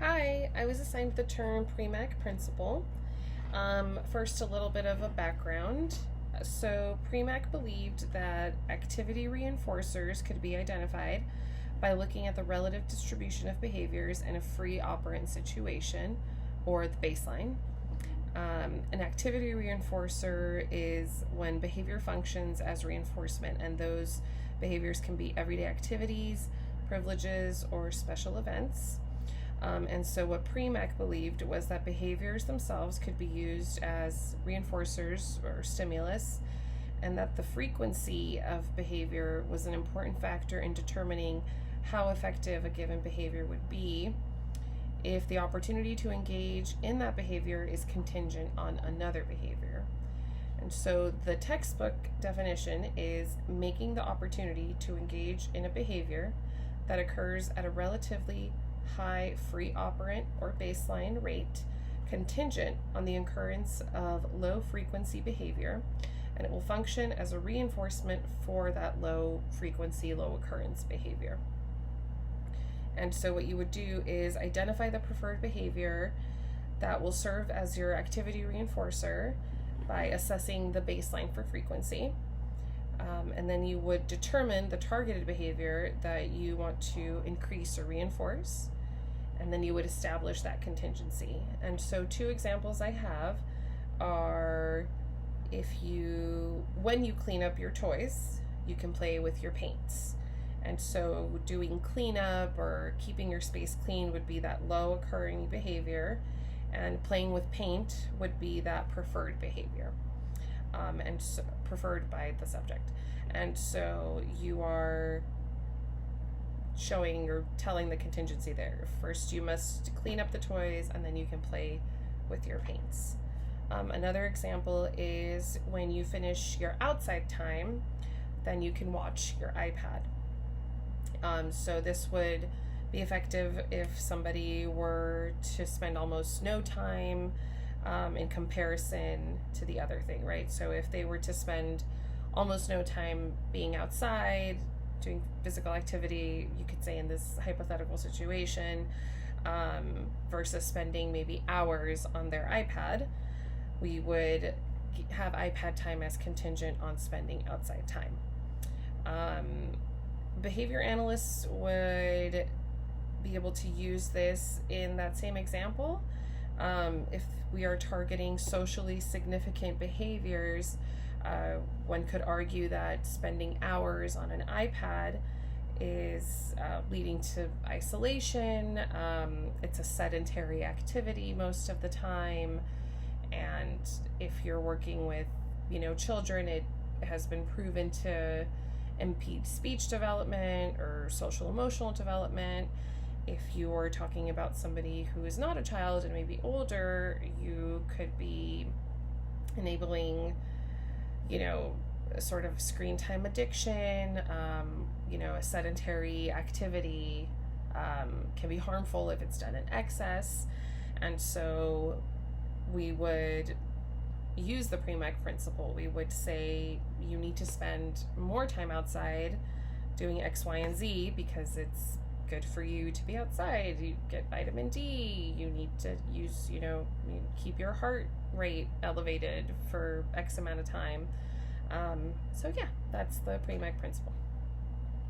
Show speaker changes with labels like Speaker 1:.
Speaker 1: Hi, I was assigned the term Premack Principle. First, a little bit of a background. So, Premack believed that activity reinforcers could be identified by looking at the relative distribution of behaviors in a free operant situation, or the baseline. An activity reinforcer is when behavior functions as reinforcement, and those behaviors can be everyday activities, privileges, or special events. And so what Premack believed was that behaviors themselves could be used as reinforcers or stimulus, and that the frequency of behavior was an important factor in determining how effective a given behavior would be if the opportunity to engage in that behavior is contingent on another behavior. And so the textbook definition is making the opportunity to engage in a behavior that occurs at a relatively high free operant or baseline rate contingent on the occurrence of low frequency behavior, and it will function as a reinforcement for that low frequency, low occurrence behavior. And so what you would do is identify the preferred behavior that will serve as your activity reinforcer by assessing the baseline for frequency. And then you would determine the targeted behavior that you want to increase or reinforce, and then you would establish that contingency. And so two examples I have are when you clean up your toys, you can play with your paints. And so doing cleanup or keeping your space clean would be that low occurring behavior, and playing with paint would be that preferred behavior, and so preferred by the subject. And so you are showing or telling the contingency there. First, you must clean up the toys, and then you can play with your paints. Another example is when you finish your outside time, then you can watch your iPad. So this would be effective if somebody were to spend almost no time in comparison to the other thing, right? So if they were to spend almost no time being outside, doing physical activity, you could say in this hypothetical situation, versus spending maybe hours on their iPad, we would have iPad time as contingent on spending outside time. Behavior analysts would be able to use this in that same example. If we are targeting socially significant behaviors, one could argue that spending hours on an iPad is leading to isolation. It's a sedentary activity most of the time, and if you're working with children, it has been proven to impede speech development or social emotional development. If you're talking about somebody who is not a child and maybe older, you could be enabling a sort of screen time addiction. A sedentary activity can be harmful if it's done in excess. And so we would use the Premack Principle. We would say you need to spend more time outside doing X, Y, and Z because it's good for you to be outside. You get vitamin D. You need to keep your heart rate elevated for X amount of time. So yeah, that's the Premack Principle.